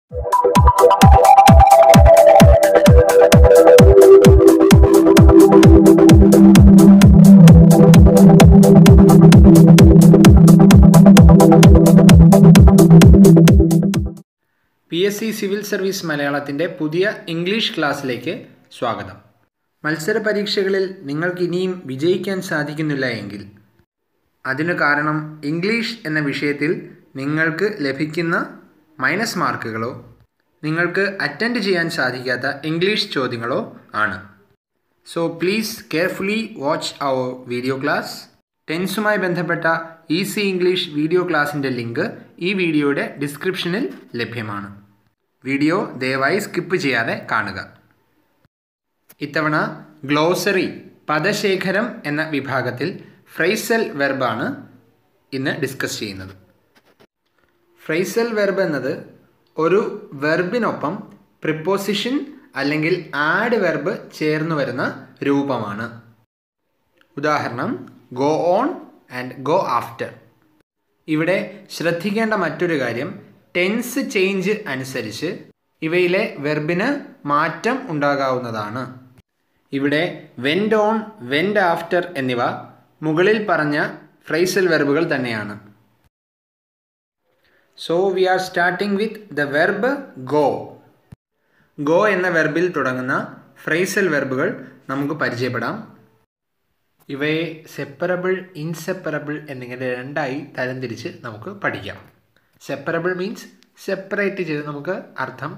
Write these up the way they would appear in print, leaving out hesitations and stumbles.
PSC civil service മലയാളത്തിൻ്റെ പുതിയ English ക്ലാസ്സിലേക്ക് സ്വാഗതം. മത്സര പരീക്ഷകളിൽ നിങ്ങൾക്ക് ഇനിയും വിജയിക്കാൻ സാധിക്കുന്നില്ല എങ്കിൽ അതിനു കാരണം ഇംഗ്ലീഷ് എന്ന വിഷയത്തിൽ നിങ്ങൾക്ക് ലഭിക്കുന്ന മൈനസ് മാർക്കുകളോ നിങ്ങൾക്ക് അറ്റൻഡ് ചെയ്യാൻ സാധിക്കാത്ത ഇംഗ്ലീഷ് ചോദ്യങ്ങളോ ആണ്. So please carefully watch our video class. ടെൻസുമായി ബന്ധപ്പെട്ട ഈസി ഇംഗ്ലീഷ് വീഡിയോ ക്ലാസിൻ്റെ ലിങ്ക് ഈ വീഡിയോയുടെ ഡിസ്ക്രിപ്ഷനിൽ ലഭ്യമാണ്. വീഡിയോ ദയവായി സ്കിപ്പ് ചെയ്യാതെ കാണുക. ഇത്തവണ ഗ്ലോസറി പദശേഖരം എന്ന വിഭാഗത്തിൽ ഫ്രൈസൽ വെർബാണ് ഇന്ന് ഡിസ്കസ് ചെയ്യുന്നത്. ഫ്രൈസൽ വെർബ് എന്നത് ഒരു വെർബിനൊപ്പം പ്രിപ്പോസിഷൻ അല്ലെങ്കിൽ ആഡ് വെർബ് ചേർന്ന് വരുന്ന രൂപമാണ്. ഉദാഹരണം go on and go after. ഇവിടെ ശ്രദ്ധിക്കേണ്ട മറ്റൊരു കാര്യം, ടെൻസ് ചേഞ്ച് അനുസരിച്ച് ഇവയിലെ വെർബിന് മാറ്റം ഉണ്ടാകാവുന്നതാണ്. ഇവിടെ വെൻറ്റ് ഓൺ, വെൻറ്റ് ആഫ്റ്റർ എന്നിവ മുകളിൽ പറഞ്ഞ ഫ്രൈസൽ വെർബുകൾ തന്നെയാണ്. So we R starting with the verb go. Go എന്ന വെർബിൽ തുടങ്ങുന്ന ഫ്രൈസൽ വെർബുകൾ നമുക്ക് പരിചയപ്പെടാം. ഇവയെ സെപ്പറബിൾ, ഇൻസെപ്പറബിൾ എന്നിങ്ങനെ രണ്ടായി തരംതിരിച്ച് നമുക്ക് പഠിക്കാം. സെപ്പറബിൾ മീൻസ് സെപ്പറേറ്റ് ചെയ്ത് നമുക്ക് അർത്ഥം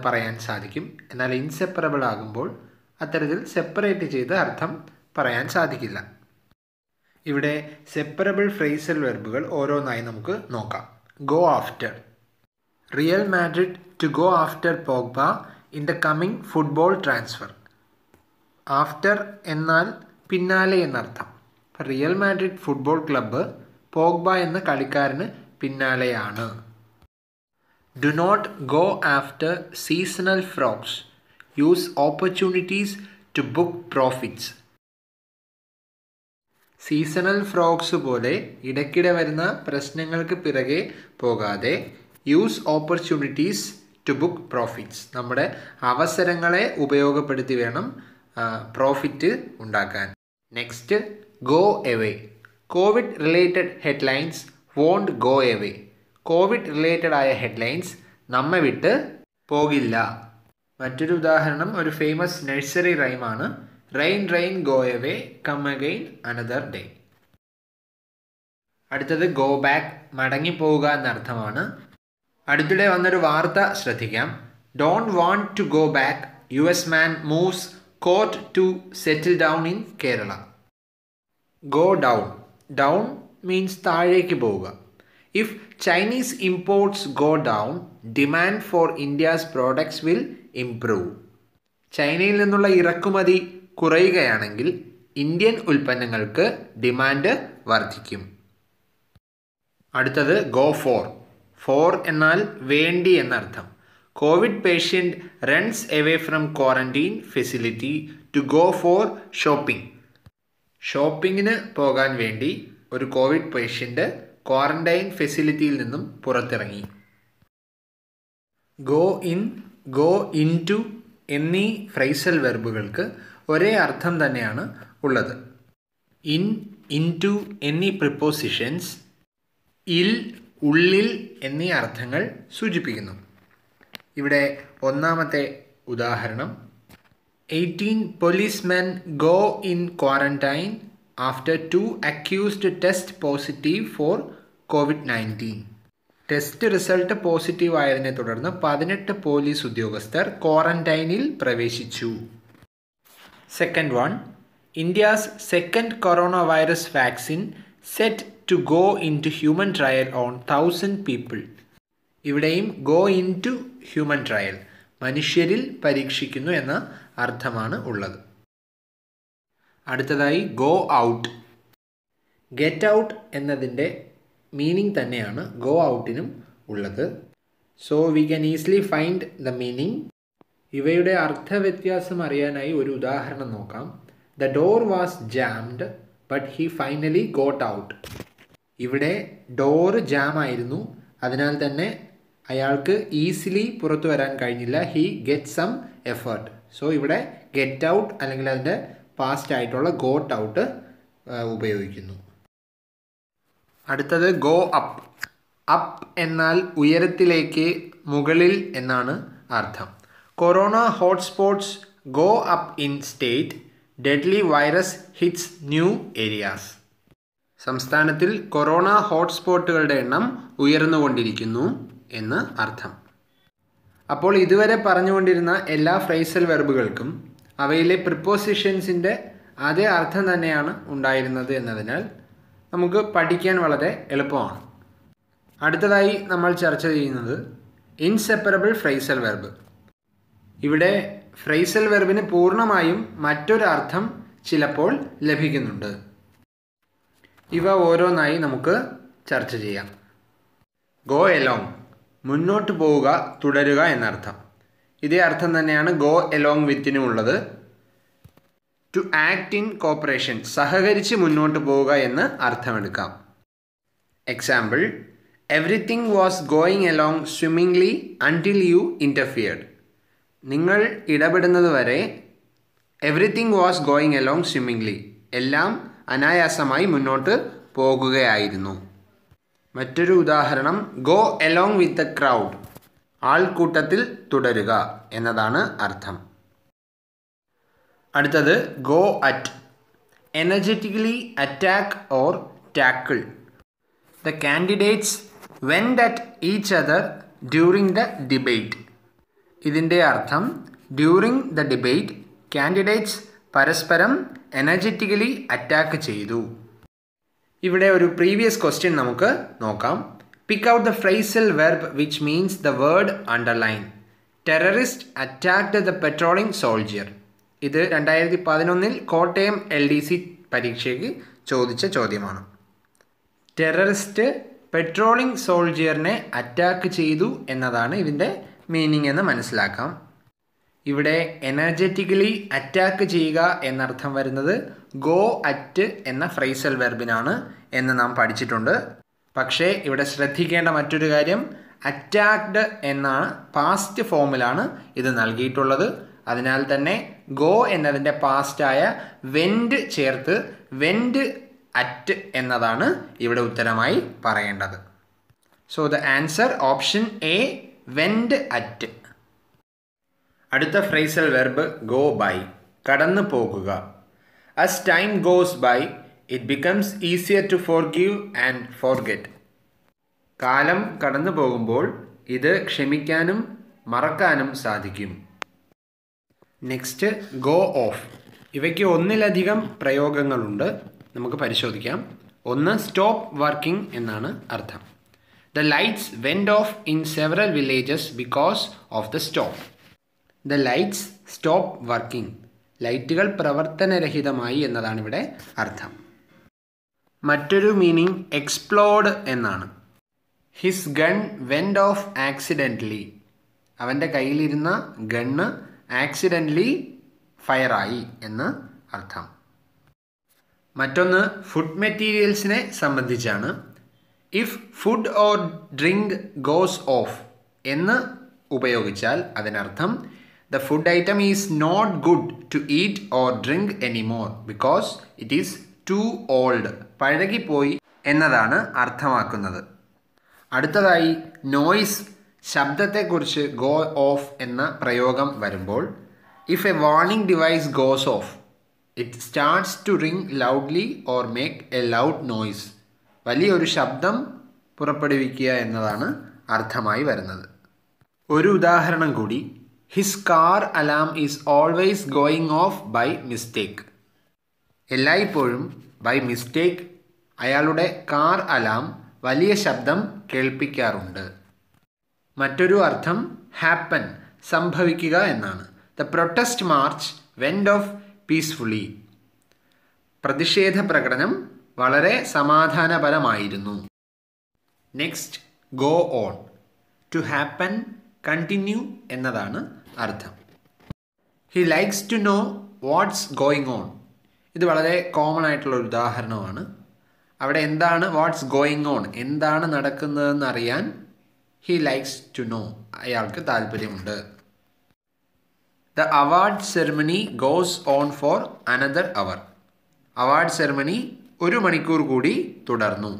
പറയാൻ സാധിക്കും. എന്നാൽ ഇൻസെപ്പറബിൾ ആകുമ്പോൾ അത്തരത്തിൽ സെപ്പറേറ്റ് ചെയ്ത് അർത്ഥം പറയാൻ സാധിക്കില്ല. ഇവിടെ സെപ്പറബിൾ ഫ്രേസൽ വെർബുകൾ ഓരോന്നായി നമുക്ക് നോക്കാം. Go after. Real Madrid to go after Pogba in the coming football transfer. After എന്നാൽ പിന്നാലെ എന്നർത്ഥം. Real Madrid football club Pogba എന്ന കളിക്കാരന് പിന്നാലെയാണ്. Do not go after seasonal frocks. Use opportunities to book profits. Seasonal frocks പോലെ ഇടയ്ക്കിടെ വരുന്ന പ്രശ്നങ്ങൾക്ക് പിറകെ പോകാതെ use opportunities to book profits. നമ്മുടെ അവസരങ്ങളെ ഉപയോഗപ്പെടുത്തി വേണം പ്രോഫിറ്റ് ഉണ്ടാക്കാൻ. Next go away. Covid related headlines won't go away. Covid related ആയ ഹെഡ്ലൈൻസ് നമ്മെ വിട്ട് പോകില്ല. മറ്റൊരു ഉദാഹരണം ഒരു ഫേമസ് നഴ്സറി റൈമാണ്. Rain rain go away come again another day. അടുത്തത് ഗോ ബാക്ക്, മടങ്ങിപ്പോവുക എന്നർത്ഥമാണ്. അടുത്തിടെ വന്നൊരു വാർത്ത ശ്രദ്ധിക്കാം. Don't want to go back, US man moves court to settle down in Kerala. Go down. Down means താഴേക്ക് പോവുക. If Chinese imports go down, demand for India's products will improve. ചൈനയിൽ നിന്നുള്ള ഇറക്കുമതി കുറയുകയാണെങ്കിൽ ഇന്ത്യൻ ഉൽപ്പന്നങ്ങൾക്ക് ഡിമാൻഡ് വർദ്ധിക്കും. അടുത്തത് go for. Four എന്നാൽ വേണ്ടി എന്നർത്ഥം. Covid patient runs away from quarantine facility to go for shopping. ഷോപ്പിങ്ങിന് പോകാൻ വേണ്ടി ഒരു കോവിഡ് പേഷ്യൻ്റ് ക്വാറന്റൈൻ ഫെസിലിറ്റിയിൽ നിന്നും പുറത്തിറങ്ങി. Go in, go in to എന്നീ ഫ്രൈസൽ വെർബുകൾക്ക് ഒരേ അർത്ഥം തന്നെയാണ് ഉള്ളത്. ഇൻ, ഇൻ ടു എന്നീ പ്രിപ്പോസിഷൻസ് ഇൽ, ഉള്ളിൽ എന്നീ അർത്ഥങ്ങൾ സൂചിപ്പിക്കുന്നു. ഇവിടെ ഒന്നാമത്തെ ഉദാഹരണം 18 policemen go in quarantine after 2 accused test positive for COVID-19. Test result positive ആയതിനെ തുടർന്ന് 18 പോലീസ് ഉദ്യോഗസ്ഥർ ക്വാറന്റൈനിൽ പ്രവേശിച്ചു. Second one, India's second corona virus vaccine set to go in to human trial on 1000 people. ഇവിടെയും go in to human trial, മനുഷ്യരിൽ പരീക്ഷിക്കുന്നു എന്ന അർത്ഥമാണ് ഉള്ളത്. അടുത്തതായി ഗോ ഔട്ട്. ഗെറ്റ് ഔട്ട് എന്നതിൻ്റെ മീനിങ് തന്നെയാണ് ഗോ ഔട്ടിനും ഉള്ളത്. So we can easily find the meaning. ഇവയുടെ അർത്ഥവ്യത്യാസം അറിയാനായി ഒരു ഉദാഹരണം നോക്കാം. The door was jammed but he finally got out. ഇവിടെ ഡോറ് ജാം ആയിരുന്നു, അതിനാൽ തന്നെ അയാൾക്ക് ഈസിലി പുറത്തു വരാൻ കഴിഞ്ഞില്ല. He get some effort. So ഇവിടെ ഗെറ്റ് ഔട്ട് അല്ലെങ്കിൽ അതിൻ്റെ പാസ്റ്റ് ആയിട്ടുള്ള ഗോട്ട് ഔട്ട് ഉപയോഗിക്കുന്നു. അടുത്തത് ഗോ അപ്പ്. അപ്പ് എന്നാൽ ഉയരത്തിലേക്ക്, മുകളിൽ എന്നാണ് അർത്ഥം. Corona hotspots go up in state. Deadly virus hits new areas. സംസ്ഥാനത്തിൽ കൊറോണ ഹോട്ട്സ്പോട്ടുകളുടെ എണ്ണം ഉയർന്നുകൊണ്ടിരിക്കുന്നു എന്ന് അർത്ഥം. അപ്പോൾ ഇതുവരെ പറഞ്ഞുകൊണ്ടിരുന്ന എല്ലാ ഫ്രേസൽ വെർബുകൾക്കും അവയിലെ പ്രിപ്പോസിഷൻസിൻ്റെ അതേ അർത്ഥം തന്നെയാണ് ഉണ്ടായിരുന്നത് എന്നതിനാൽ നമുക്ക് പഠിക്കാൻ വളരെ എളുപ്പമാണ്. അടുത്തതായി നമ്മൾ ചർച്ച ചെയ്യുന്നത് ഇൻസെപ്പറബിൾ ഫ്രേസൽ വെർബ്. ഇവിടെ ഫ്രേസൽ വെർബിന് പൂർണ്ണമായും മറ്റൊരു അർത്ഥം ചിലപ്പോൾ ലഭിക്കുന്നുണ്ട്. ഇവ ഓരോന്നായി നമുക്ക് ചർച്ച ചെയ്യാം. ഗോ എലോങ്, മുന്നോട്ട് പോവുക, തുടരുക എന്നർത്ഥം. ഇതേ അർത്ഥം തന്നെയാണ് ഗോ എലോങ് വിത്തിനുമുള്ളത്. ടു ആക്ട് ഇൻ കോപ്പറേഷൻ, സഹകരിച്ച് മുന്നോട്ട് പോവുക എന്ന് അർത്ഥമെടുക്കാം. Example, everything was going along swimmingly until you interfered. നിങ്ങൾ ഇടപെടുന്നത് വരെ everything was going along swimmingly, എല്ലാം അനായാസമായി മുന്നോട്ട് പോകുകയായിരുന്നു. മറ്റൊരു ഉദാഹരണം, go along with the crowd, ആൾക്കൂട്ടത്തിൽ തുടരുക എന്നതാണ് അർത്ഥം. അടുത്തത് go at. Energetically attack or tackle. The candidates went at each other during the debate. ഇതിൻ്റെ അർത്ഥം, ഡ്യൂറിങ് ദ ഡിബേറ്റ് കാൻഡിഡേറ്റ്സ് പരസ്പരം എനർജറ്റിക്കലി അറ്റാക്ക് ചെയ്തു. ഇവിടെ ഒരു പ്രീവിയസ് ക്വസ്റ്റ്യൻ നമുക്ക് നോക്കാം. Pick out the phrasal verb which means the word underline. Terrorist attacked the patrolling soldier. ഇത് 2011 Kottayam LDC പരീക്ഷയ്ക്ക് ചോദിച്ച ചോദ്യമാണ്. ടെററിസ്റ്റ് പെട്രോളിംഗ് സോൾജിയറിനെ അറ്റാക്ക് ചെയ്തു എന്നതാണ് ഇതിൻ്റെ മീനിങ് എന്ന് മനസ്സിലാക്കാം. ഇവിടെ എനർജറ്റിക്കലി അറ്റാക്ക് ചെയ്യുക എന്നർത്ഥം വരുന്നത് ഗോ അറ്റ് എന്ന ഫ്രേസൽ വെർബിനാണ് എന്ന് നാം പഠിച്ചിട്ടുണ്ട്. പക്ഷേ ഇവിടെ ശ്രദ്ധിക്കേണ്ട മറ്റൊരു കാര്യം, അറ്റാക്ഡ് എന്നാണ് പാസ്റ്റ് ഫോമിലാണ് ഇത് നൽകിയിട്ടുള്ളത്. അതിനാൽ തന്നെ ഗോ എന്നതിൻ്റെ പാസ്റ്റായ വെൻറ്റ് ചേർത്ത് വെൻറ്റ് അറ്റ് എന്നതാണ് ഇവിടെ ഉത്തരമായി പറയേണ്ടത്. So the answer option A, went at. അടുത്ത ഫ്രേസൽ വെർബ് ഗോ ബൈ, കടന്നു പോകുക. As time goes by it becomes easier to forgive and forget. കാലം കടന്നു പോകുമ്പോൾ ഇത് ക്ഷമിക്കാനും മറക്കാനും സാധിക്കും. Next go off. ഇവയ്ക്ക് ഒന്നിലധികം പ്രയോഗങ്ങളുണ്ട്, നമുക്ക് പരിശോധിക്കാം. ഒന്ന്, സ്റ്റോപ്പ് വർക്കിംഗ് എന്നാണ് അർത്ഥം. The lights went off in several villages because of the stop. The lights stop working, ലൈറ്റുകൾ പ്രവർത്തനരഹിതമായി എന്നതാണ് ഇവിടെ അർത്ഥം. മറ്റൊരു മീനിങ് എക്സ്പ്ലോഡ് എന്നാണ്. His gun went off accidentally. അവൻ്റെ കയ്യിലിരുന്ന ഗണ്ണ് ആക്സിഡൻ്റലി ഫയറായി എന്ന് അർത്ഥം. മറ്റൊന്ന് ഫുഡ് മെറ്റീരിയൽസിനെ സംബന്ധിച്ചാണ്. If food or drink goes of എന്ന് ഉപയോഗിച്ചാൽ അതിനർത്ഥം the food item is not good to eat or drink anymore because it is too old. പഴകിപ്പോയി എന്നതാണ് അർത്ഥമാക്കുന്നത്. അടുത്തതായി നോയ്സ്, ശബ്ദത്തെക്കുറിച്ച് ഗോ ഓഫ് എന്ന പ്രയോഗം വരുമ്പോൾ, if a warning device goes off it starts to ring loudly or make a loud noise. വലിയൊരു ശബ്ദം പുറപ്പെടുവിക്കുക എന്നതാണ് അർത്ഥമായി വരുന്നത്. ഒരു ഉദാഹരണം കൂടി, his car alarm is always going off by mistake. എല്ലായ്പ്പോഴും ബൈ മിസ്റ്റേക്ക് അയാളുടെ കാർ അലാം വലിയ ശബ്ദം കേൾപ്പിക്കാറുണ്ട്. മറ്റൊരു അർത്ഥം ഹാപ്പൻ, സംഭവിക്കുക എന്നാണ്. The protest march went off peacefully. പ്രതിഷേധ പ്രകടനം വളരെ സമാധാനപരമായിരുന്നു. Next go on. To happen, continue എന്നതാണ് അർത്ഥം. He likes to know what's going on. ഇത് വളരെ കോമൺ ആയിട്ടുള്ള ഒരു ഉദാഹരണമാണ്. അവിടെ എന്താണ് വാട്ട്സ് ഗോയിങ് ഓൺ, എന്താണ് നടക്കുന്നതെന്ന് അറിയാൻ ഹി ലൈക്സ് ടു നോ. അയാൾക്ക് താല്പര്യമുണ്ട്. The award ceremony goes on for another hour. Award ceremony 1 മണിക്കൂർ കൂടി തുടർന്നു.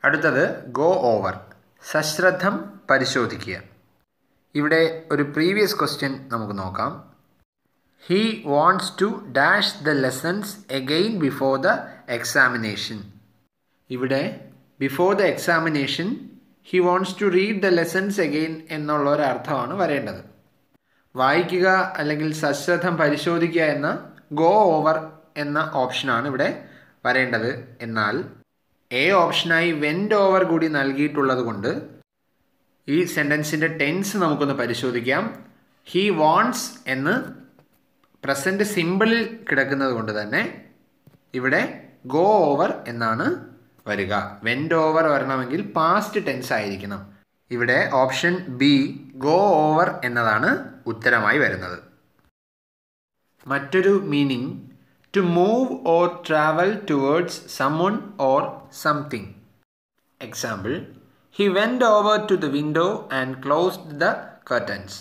അടുത്തത് ഗോ ഓവർ, സശ്രദ്ധം പരിശോധിക്കുക. ഇവിടെ ഒരു പ്രീവിയസ് ക്വസ്റ്റ്യൻ നമുക്ക് നോക്കാം. He wants to dash the lessons again before the examination. ഇവിടെ before the examination he wants to read the lessons again എന്നുള്ള ഒരു അർത്ഥമാണ് വരേണ്ടത്. വായിക്കുക അല്ലെങ്കിൽ സശ്രദ്ധം പരിശോധിക്കുക എന്ന ഗോ ഓവർ എന്ന ഓപ്ഷനാണ് ഇവിടെ വരേണ്ടത്. എന്നാൽ എ ഓപ്ഷനായി വെൻറ്റ് ഓവർ കൂടി നൽകിയിട്ടുള്ളത് കൊണ്ട് ഈ സെൻറ്റൻസിൻ്റെ ടെൻസ് നമുക്കൊന്ന് പരിശോധിക്കാം. ഹി വാണ്ട്സ് എന്ന് പ്രസൻറ്റ് സിമ്പിളിൽ കിടക്കുന്നത് കൊണ്ട് തന്നെ ഇവിടെ ഗോ ഓവർ എന്നാണ് വരിക. വെൻറ്റ് ഓവർ വരണമെങ്കിൽ പാസ്റ്റ് ടെൻസ് ആയിരിക്കണം. ഇവിടെ ഓപ്ഷൻ ബി ഗോ ഓവർ എന്നതാണ് ഉത്തരമായി വരുന്നത്. മറ്റൊരു meaning to move or travel towards someone or something. Example, he went over to the window and closed the curtains.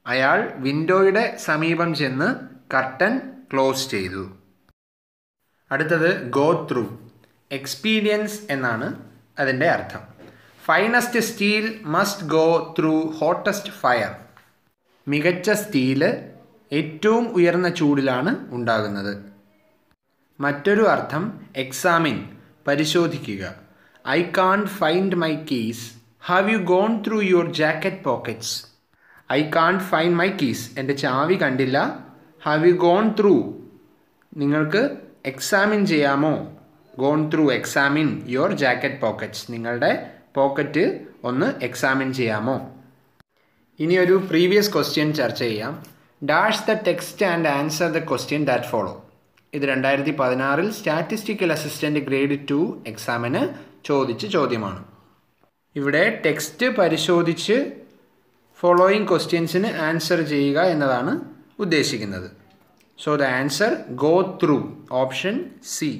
അയാൾ വിൻഡോയുടെ സമീപം ചെന്ന് കർട്ടൻ ക്ലോസ് ചെയ്തു. അടുത്തത് ഗോ ത്രൂ, എക്സ്പീരിയൻസ് എന്നാണ് അതിൻ്റെ അർത്ഥം. Finest steel must go through hottest fire. മികച്ച steel ഏറ്റവും ഉയർന്ന ചൂടിലാണ് ഉണ്ടാകുന്നത്. മറ്റൊരു അർത്ഥം എക്സാമിൻ, പരിശോധിക്കുക. I can't find my keys. Have you gone through your jacket pockets. I can't find my keys, എൻ്റെ ചാവി കണ്ടില്ല. ഹാവ് യു ഗോൺ ത്രൂ, നിങ്ങൾക്ക് എക്സാമിൻ ചെയ്യാമോ. Gone through, examine your jacket pockets, നിങ്ങളുടെ പോക്കറ്റ് ഒന്ന് എക്സാമിൻ ചെയ്യാമോ. ഇനി ഒരു പ്രീവിയസ് ക്വസ്റ്റ്യൻ ചർച്ച ചെയ്യാം. Dash the text and answer the question that follow. ഇത് 2016 സ്റ്റാറ്റിസ്റ്റിക്കൽ അസിസ്റ്റൻറ്റ് ഗ്രേഡ് 2 എക്സാമിന് ചോദിച്ച ചോദ്യമാണ്. ഇവിടെ ടെക്സ്റ്റ് പരിശോധിച്ച് ഫോളോയിങ് ക്വസ്റ്റ്യൻസിന് ആൻസർ ചെയ്യുക എന്നതാണ് ഉദ്ദേശിക്കുന്നത്. So the answer go through, option C.